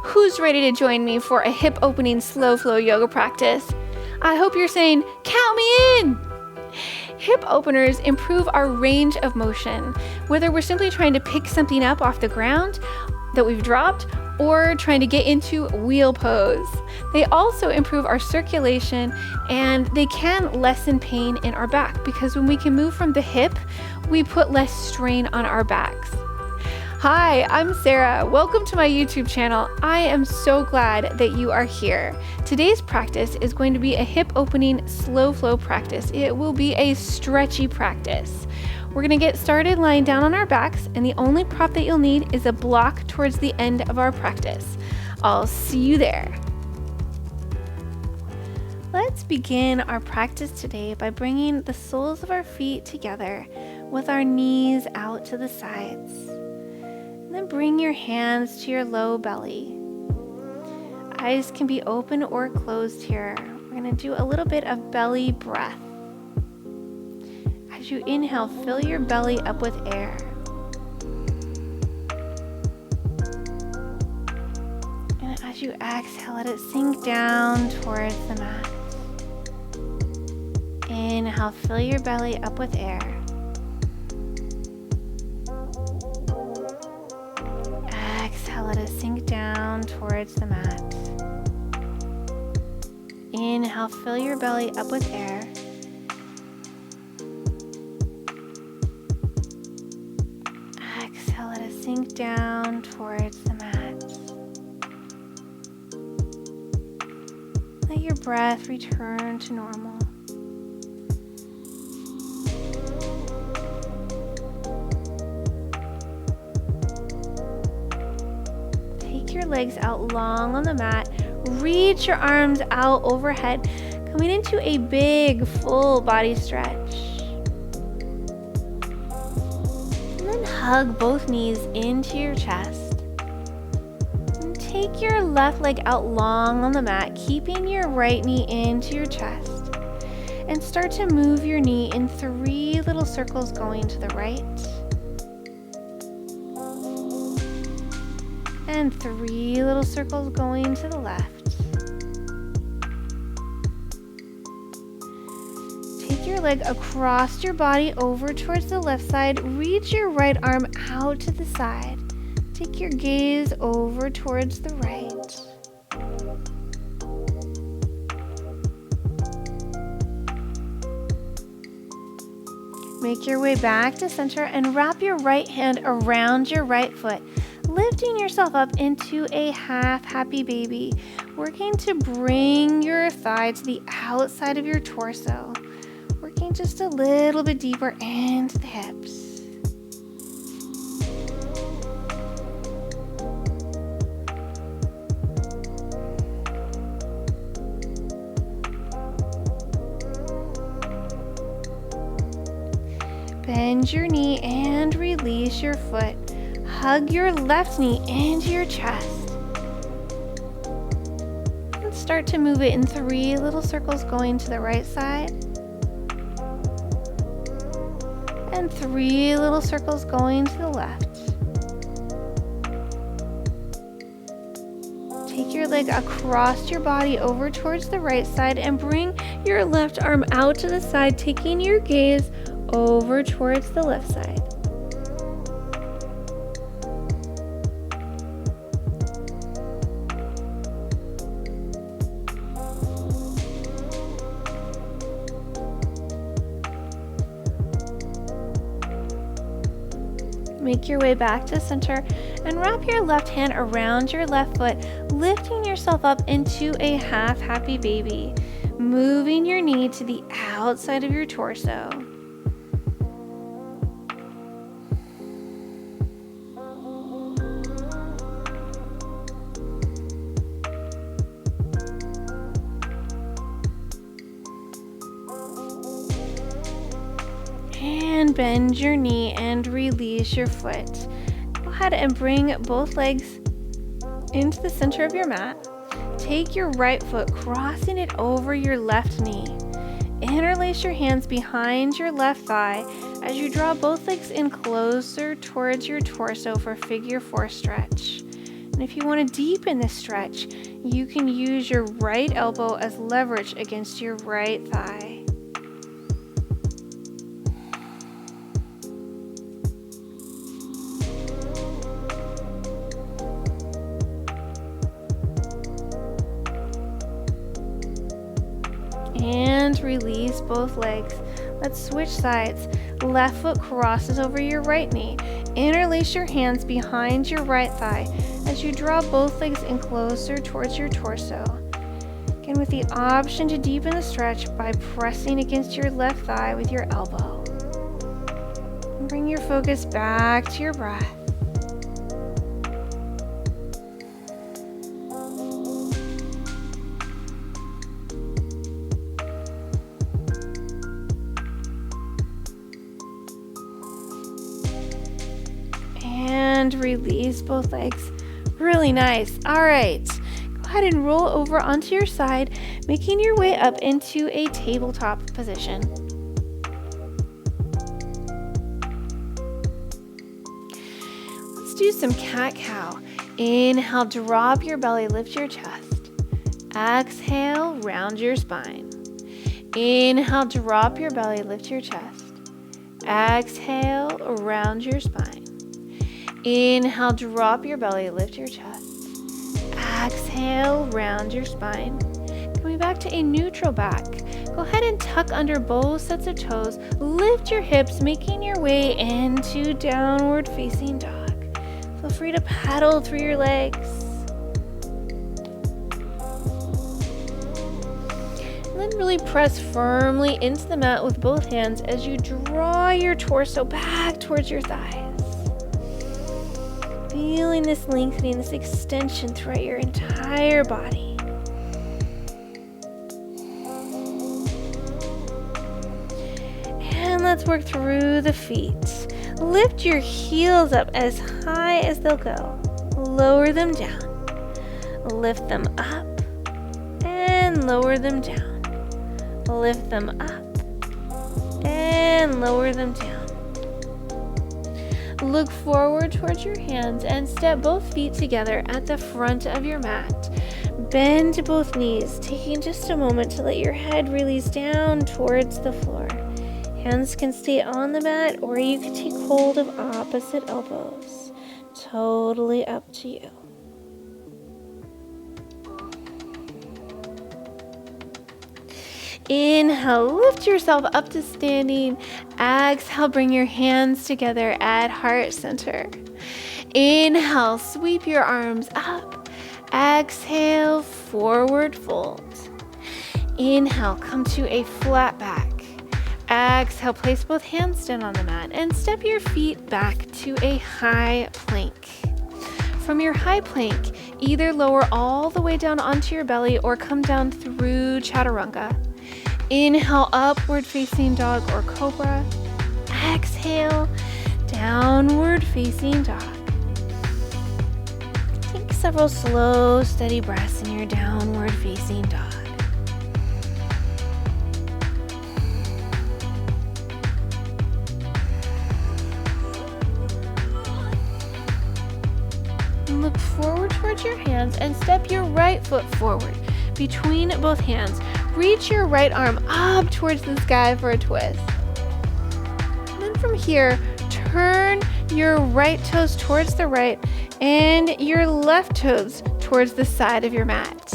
Who's ready to join me for a hip opening slow flow yoga practice? I hope you're saying, count me in! Hip openers improve our range of motion, whether we're simply trying to pick something up off the ground that we've dropped or trying to get into wheel pose. They also improve our circulation and they can lessen pain in our back because when we can move from the hip, we put less strain on our backs. Hi, I'm Sarah. Welcome to my YouTube channel. I am so glad that you are here. Today's practice is going to be a hip opening slow flow practice. It will be a stretchy practice. We're going to get started lying down on our backs, and the only prop that you'll need is a block towards the end of our practice. I'll see you there. Let's begin our practice today by bringing the soles of our feet together with our knees out to the sides. And then bring your hands to your low belly. Eyes can be open or closed here. We're going to do a little bit of belly breath. As you inhale, fill your belly up with air. And as you exhale, let it sink down towards the mat. Inhale, fill your belly up with air. Exhale, let it sink down towards the mat. Inhale, fill your belly up with air. Exhale, let it sink down towards the mat. Let your breath return to normal. Take your legs out long on the mat. Reach your arms out overhead, coming into a big full body stretch. Hug both knees into your chest. And take your left leg out long on the mat, keeping your right knee into your chest. And start to move your knee in 3 little circles going to the right. And 3 little circles going to the left. Your leg across your body over towards the left side. Reach your right arm out to the side. Take your gaze over towards the right. Make your way back to center and wrap your right hand around your right foot, lifting yourself up into a half happy baby, working to bring your thigh to the outside of your torso. Working just a little bit deeper into the hips. Bend your knee and release your foot. Hug your left knee into your chest. And start to move it in 3 little circles going to the right side. And 3 little circles going to the left. Take your leg across your body over towards the right side and bring your left arm out to the side, taking your gaze over towards the left side. Make your way back to center and wrap your left hand around your left foot, lifting yourself up into a half happy baby, moving your knee to the outside of your torso. And bend your knee and release your foot. Go ahead and bring both legs into the center of your mat. Take your right foot, crossing it over your left knee. Interlace your hands behind your left thigh as you draw both legs in closer towards your torso for figure 4 stretch. And if you want to deepen this stretch, you can use your right elbow as leverage against your right thigh. And release both legs. Let's switch sides. Left foot crosses over your right knee. Interlace your hands behind your right thigh as you draw both legs in closer towards your torso. Again, with the option to deepen the stretch by pressing against your left thigh with your elbow. And bring your focus back to your breath. And release both legs. Really nice. All right. Go ahead and roll over onto your side, making your way up into a tabletop position. Let's do some cat-cow. Inhale, drop your belly, lift your chest. Exhale, round your spine. Inhale, drop your belly, lift your chest. Exhale, round your spine. Inhale, drop your belly, lift your chest. Exhale, round your spine. Coming back to a neutral back. Go ahead and tuck under both sets of toes. Lift your hips, making your way into downward facing dog. Feel free to paddle through your legs. And then really press firmly into the mat with both hands as you draw your torso back towards your thighs. Feeling this lengthening, this extension throughout your entire body. And let's work through the feet. Lift your heels up as high as they'll go. Lower them down. Lift them up and lower them down. Lift them up and lower them down. Look forward towards your hands and step both feet together at the front of your mat. Bend both knees, taking just a moment to let your head release down towards the floor. Hands can stay on the mat, or you can take hold of opposite elbows. Totally up to you. Inhale, lift yourself up to standing. Exhale, bring your hands together at heart center. Inhale, sweep your arms up. Exhale, forward fold. Inhale, come to a flat back. Exhale, place both hands down on the mat and step your feet back to a high plank. From your high plank, either lower all the way down onto your belly or come down through chaturanga. Inhale, upward facing dog or cobra. Exhale, downward facing dog. Take several slow, steady breaths in your downward facing dog. Look forward towards your hands and step your right foot forward between both hands. Reach your right arm up towards the sky for a twist. And then from here, turn your right toes towards the right and your left toes towards the side of your mat.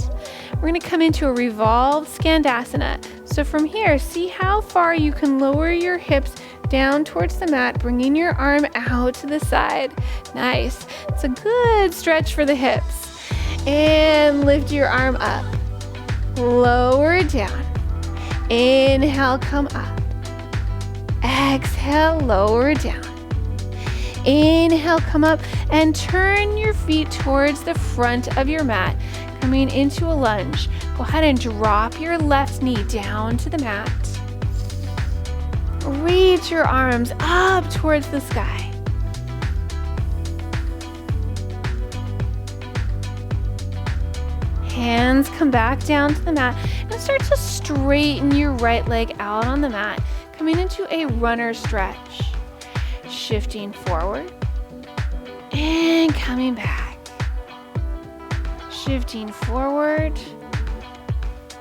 We're going to come into a revolved Skandasana. So from here, see how far you can lower your hips down towards the mat, bringing your arm out to the side. Nice. It's a good stretch for the hips. And lift your arm up. Lower down. Inhale, come up. Exhale, lower down. Inhale, come up and turn your feet towards the front of your mat, coming into a lunge. Go ahead and drop your left knee down to the mat. Reach your arms up towards the sky. Hands come back down to the mat and start to straighten your right leg out on the mat, coming into a runner stretch. Shifting forward and coming back. shifting forward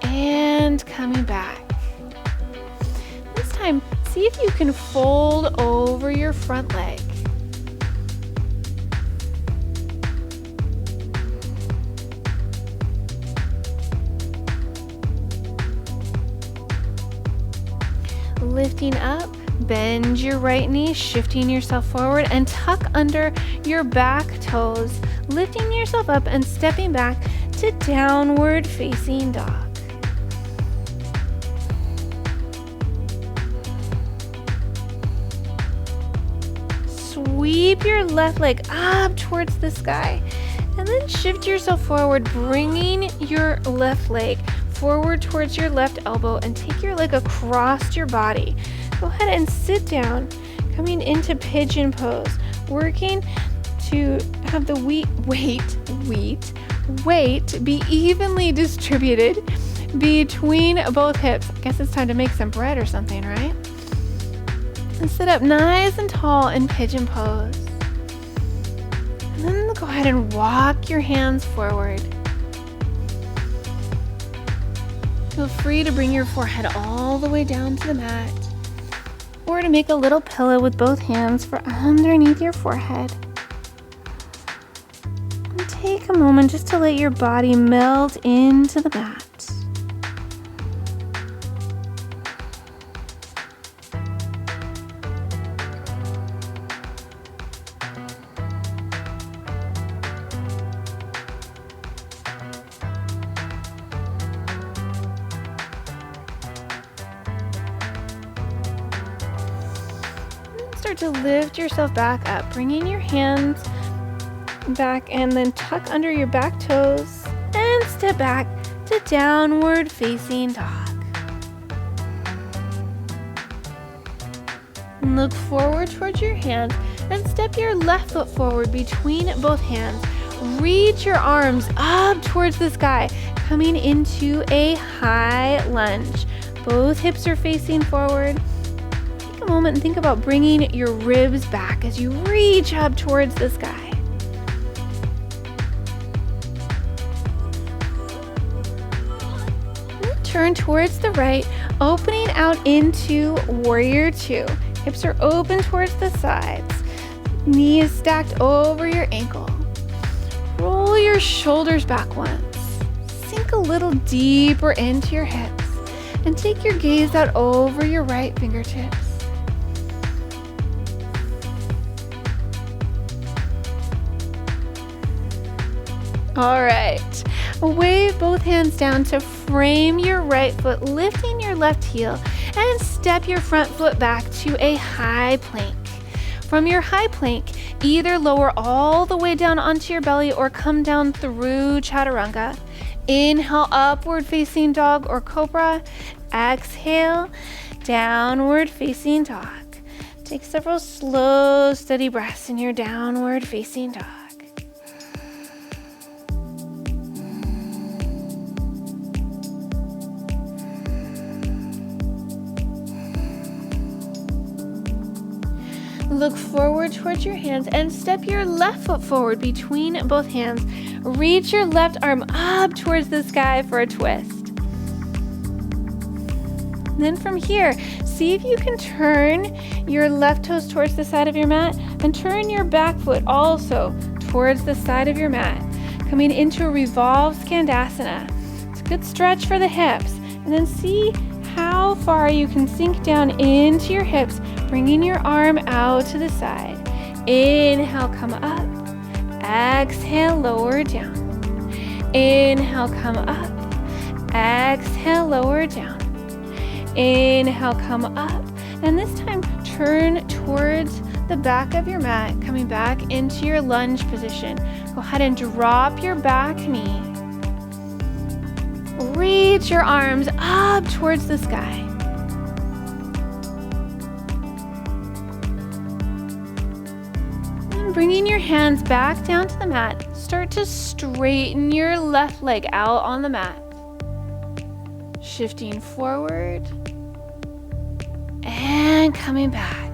and coming back. This time, see if you can fold over your front leg. Lifting up, bend your right knee, shifting yourself forward, and tuck under your back toes, lifting yourself up and stepping back to downward facing dog. Sweep your left leg up towards the sky, and then shift yourself forward, bringing your left leg forward towards your left elbow and take your leg across your body. Go ahead and sit down, coming into pigeon pose, working to have the weight be evenly distributed between both hips. I guess it's time to make some bread or something, right? And sit up nice and tall in pigeon pose. And then go ahead and walk your hands forward. Feel free to bring your forehead all the way down to the mat, or to make a little pillow with both hands for underneath your forehead. And take a moment just to let your body melt into the mat. Start to lift yourself back up, bringing your hands back and then tuck under your back toes and step back to downward facing dog. And look forward towards your hands and step your left foot forward between both hands. Reach your arms up towards the sky, coming into a high lunge. Both hips are facing forward. A moment and think about bringing your ribs back as you reach up towards the sky. And turn towards the right, opening out into warrior two. Hips are open towards the sides. Knees stacked over your ankle. Roll your shoulders back once. Sink a little deeper into your hips and take your gaze out over your right fingertips. All right, wave both hands down to frame your right foot, lifting your left heel, and step your front foot back to a high plank. From your high plank, either lower all the way down onto your belly or come down through chaturanga. Inhale, upward facing dog or cobra. Exhale, downward facing dog. Take several slow, steady breaths in your downward facing dog. Look forward towards your hands and step your left foot forward between both hands. Reach your left arm up towards the sky for a twist. Then from here, see if you can turn your left toes towards the side of your mat and turn your back foot also towards the side of your mat, coming into a revolved skandasana. It's a good stretch for the hips. And then see how far you can sink down into your hips, bringing your arm out to the side. Inhale, come up. Exhale, lower down. Inhale, come up. Exhale, lower down. Inhale, come up. And this time, turn towards the back of your mat, coming back into your lunge position. Go ahead and drop your back knee. Reach your arms up towards the sky. And bringing your hands back down to the mat, start to straighten your left leg out on the mat. Shifting forward and coming back.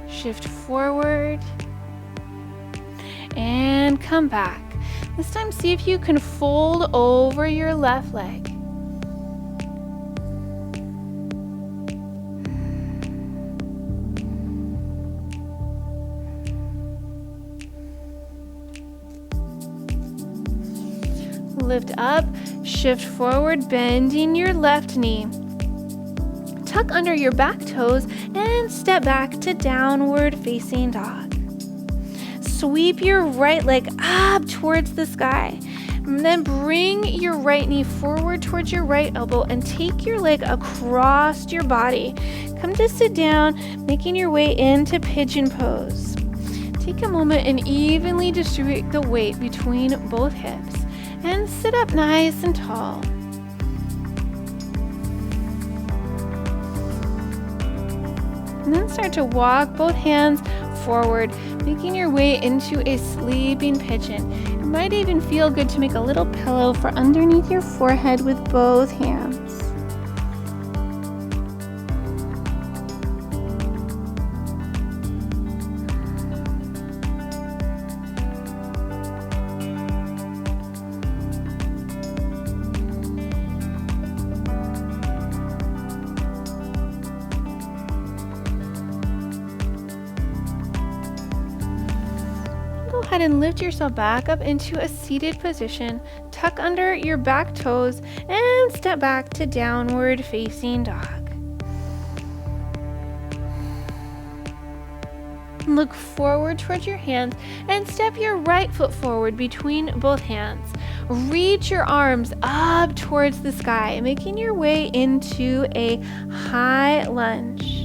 Shift forward and come back. This time, see if you can fold over your left leg. Lift up, shift forward, bending your left knee. Tuck under your back toes and step back to downward facing dog. Sweep your right leg up towards the sky. And then bring your right knee forward towards your right elbow and take your leg across your body. Come to sit down, making your way into pigeon pose. Take a moment and evenly distribute the weight between both hips. And sit up nice and tall. And then start to walk both hands forward, making your way into a sleeping pigeon. It might even feel good to make a little pillow for underneath your forehead with both hands. Go ahead and lift yourself back up into a seated position. Tuck under your back toes and step back to downward facing dog. Look forward towards your hands and step your right foot forward between both hands. Reach your arms up towards the sky, making your way into a high lunge.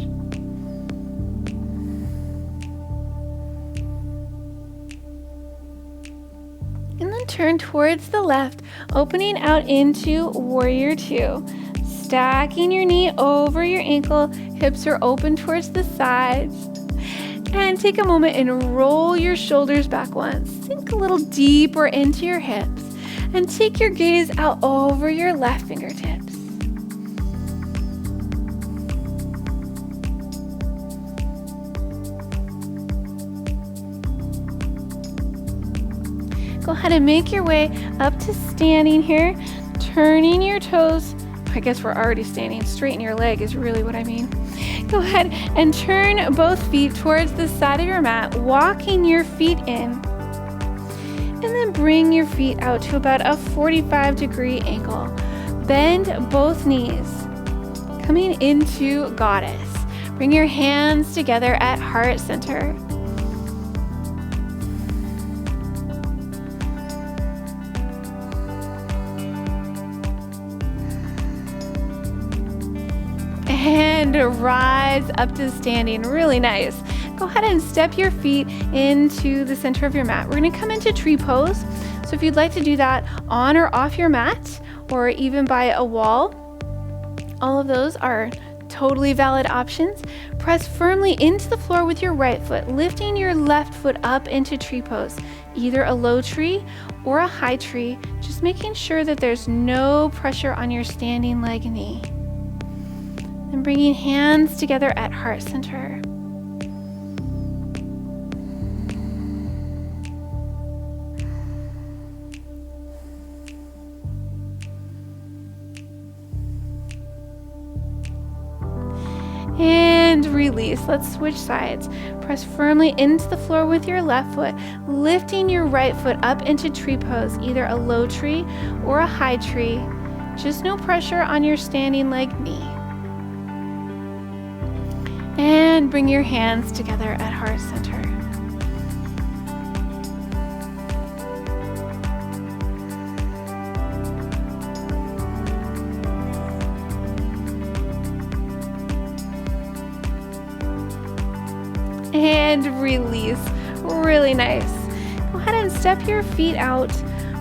And then turn towards the left, opening out into Warrior Two. Stacking your knee over your ankle, hips are open towards the sides. And take a moment and roll your shoulders back once. Sink a little deeper into your hips. And take your gaze out over your left fingertips. Go ahead and make your way up to standing here, turning your toes. I guess we're already standing. Straighten your leg is really what I mean. Go ahead and turn both feet towards the side of your mat, walking your feet in. And then bring your feet out to about a 45-degree angle. Bend both knees, coming into Goddess. Bring your hands together at heart center. And rise up to standing. Really nice. Go ahead and step your feet into the center of your mat. We're going to come into tree pose. So if you'd like to do that on or off your mat or even by a wall, all of those are totally valid options. Press firmly into the floor with your right foot, lifting your left foot up into tree pose, either a low tree or a high tree, just making sure that there's no pressure on your standing leg and knee. And bringing hands together at heart center. And release. Let's switch sides. Press firmly into the floor with your left foot, lifting your right foot up into tree pose, either a low tree or a high tree. Just no pressure on your standing leg, knee. And bring your hands together at heart center. And release. Really nice. Go ahead and step your feet out,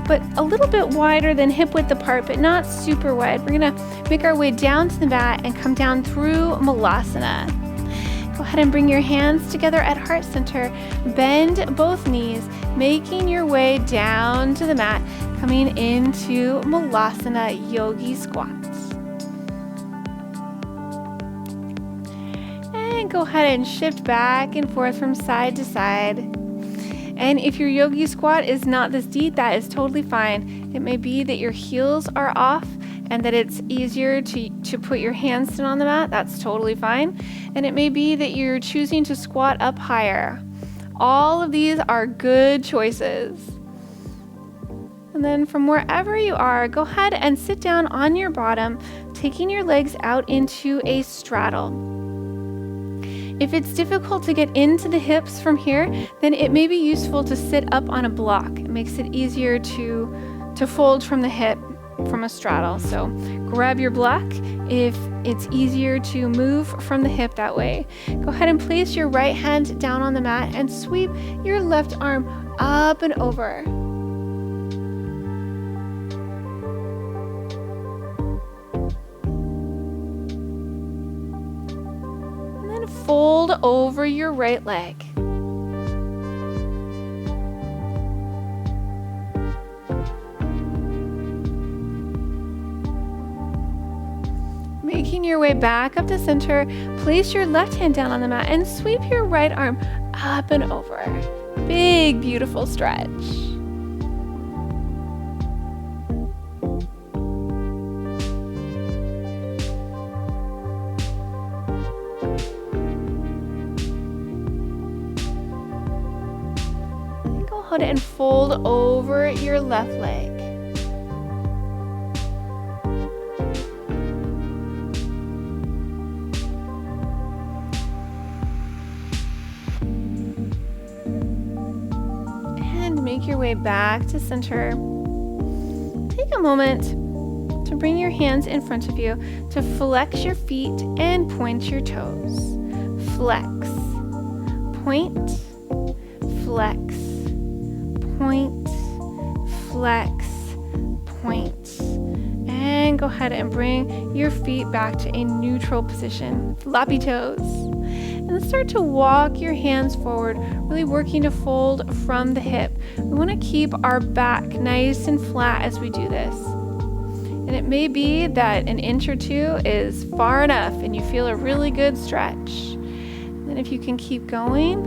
but a little bit wider than hip width apart, but not super wide. We're gonna make our way down to the mat and come down through Malasana. Go ahead and bring your hands together at heart center. Bend both knees, making your way down to the mat, coming into Malasana Yogi Squats. And go ahead and shift back and forth from side to side. And if your yogi squat is not this deep, that is totally fine. It may be that your heels are off and that it's easier to put your hands down on the mat. That's totally fine. And it may be that you're choosing to squat up higher. All of these are good choices. And then from wherever you are, go ahead and sit down on your bottom, taking your legs out into a straddle. If it's difficult to get into the hips from here, then it may be useful to sit up on a block. It makes it easier to fold from the hip from a straddle. So grab your block if it's easier to move from the hip that way. Go ahead and place your right hand down on the mat and sweep your left arm up and over. Fold over your right leg. Making your way back up to center, place your left hand down on the mat and sweep your right arm up and over. Big, beautiful stretch. And fold over your left leg. And make your way back to center. Take a moment to bring your hands in front of you, to flex your feet and point your toes. Flex, point, flex. Point, flex, point. And go ahead and bring your feet back to a neutral position, floppy toes. And then start to walk your hands forward, really working to fold from the hip. We want to keep our back nice and flat as we do this. And it may be that an inch or two is far enough and you feel a really good stretch. And then if you can keep going,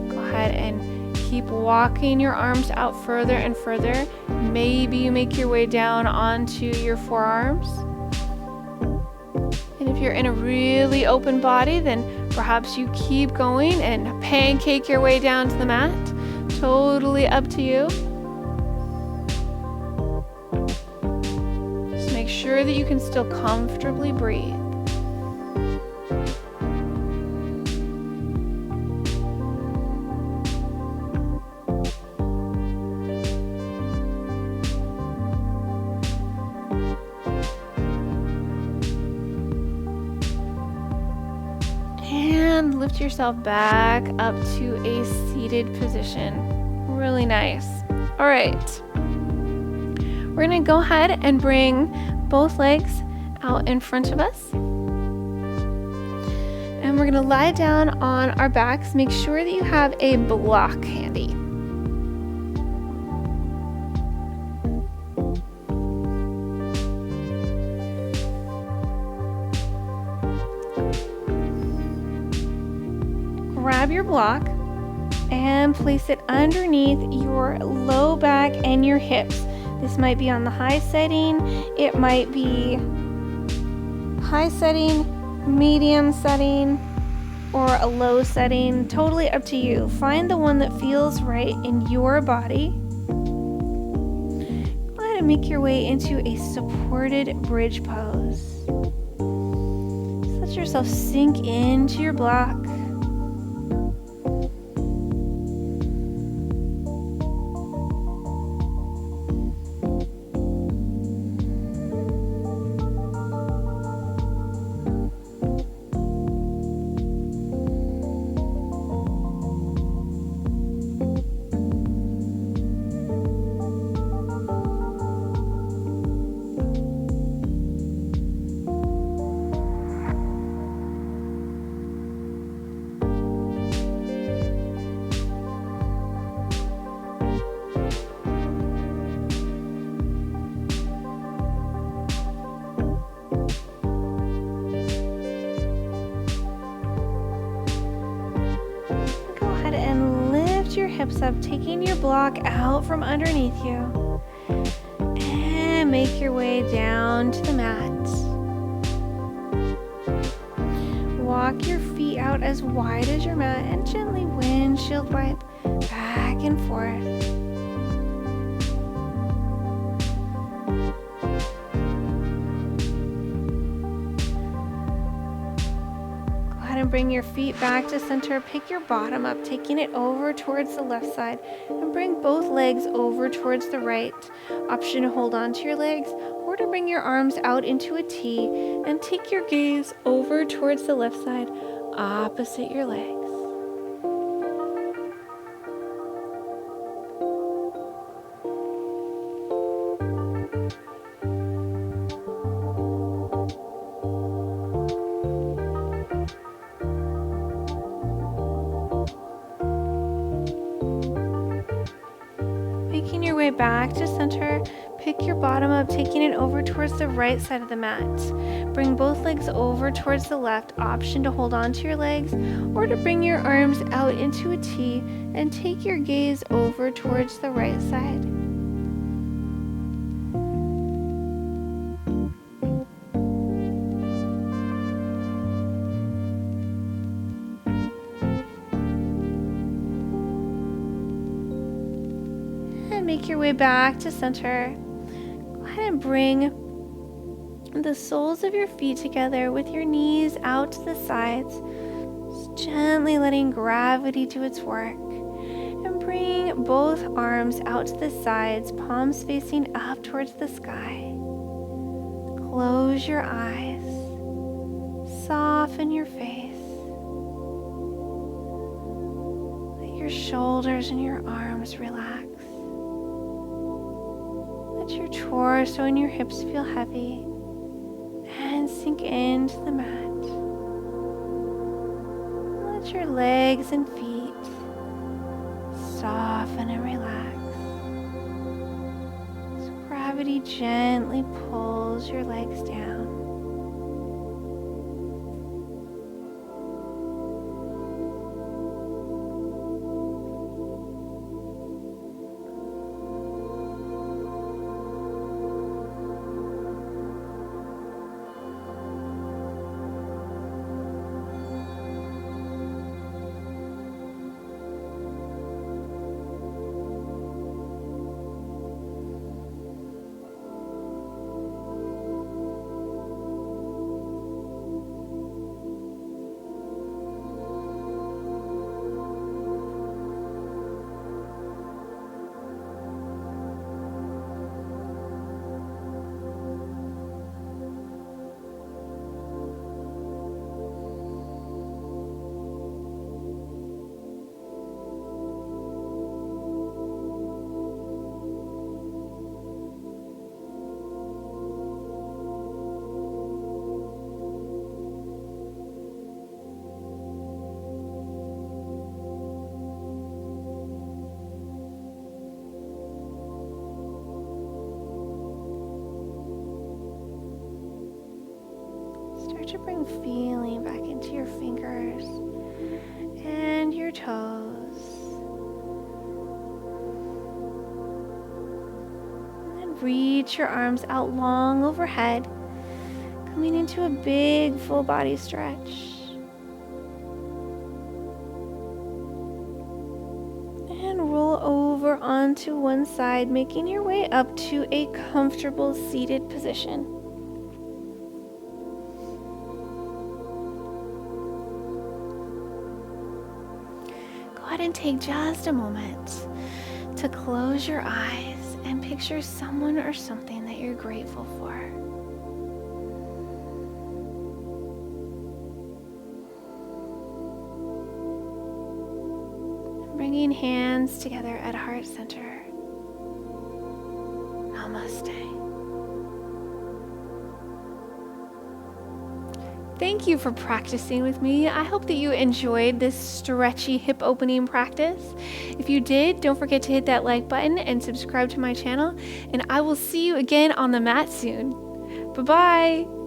go ahead and keep walking your arms out further and further. Maybe you make your way down onto your forearms. And if you're in a really open body, then perhaps you keep going and pancake your way down to the mat. Totally up to you. Just make sure that you can still comfortably breathe. And lift yourself back up to a seated position. Really nice. All right. We're going to go ahead and bring both legs out in front of us. And we're going to lie down on our backs. Make sure that you have a block handy. Grab your block and place it underneath your low back and your hips. This might be on the high setting, it might be high setting, medium setting, or a low setting. Totally up to you. Find the one that feels right in your body. Go ahead and make your way into a supported bridge pose. Just let yourself sink into your block. hips up, taking your block out from underneath you. And make your way down to the mat. Walk your feet out as wide as your mat and gently windshield wipe back and forth. And bring your feet back to center. Pick your bottom up, taking it over towards the left side, and bring both legs over towards the right. Option to hold on to your legs or to bring your arms out into a T and take your gaze over towards the left side, opposite your legs. Making your way back to center, pick your bottom up, taking it over towards the right side of the mat. Bring both legs over towards the left. Option to hold on to your legs or to bring your arms out into a T and take your gaze over towards the right side. Make your way back to center. Go ahead and bring the soles of your feet together with your knees out to the sides. Just gently letting gravity do its work. And bring both arms out to the sides, palms facing up towards the sky. Close your eyes. Soften your face. Let your shoulders and your arms relax. Let your torso and your hips feel heavy and sink into the mat. Let your legs and feet soften and relax. As gravity gently pulls your legs down. Start to bring feeling back into your fingers and your toes. And then reach your arms out long overhead, coming into a big full body stretch. And roll over onto one side, making your way up to a comfortable seated position. Go ahead and take just a moment to close your eyes and picture someone or something that you're grateful for. Bringing hands together at heart center. Namaste. Thank you for practicing with me. I hope that you enjoyed this stretchy hip opening practice. If you did, don't forget to hit that like button and subscribe to my channel, and I will see you again on the mat soon. Bye-bye.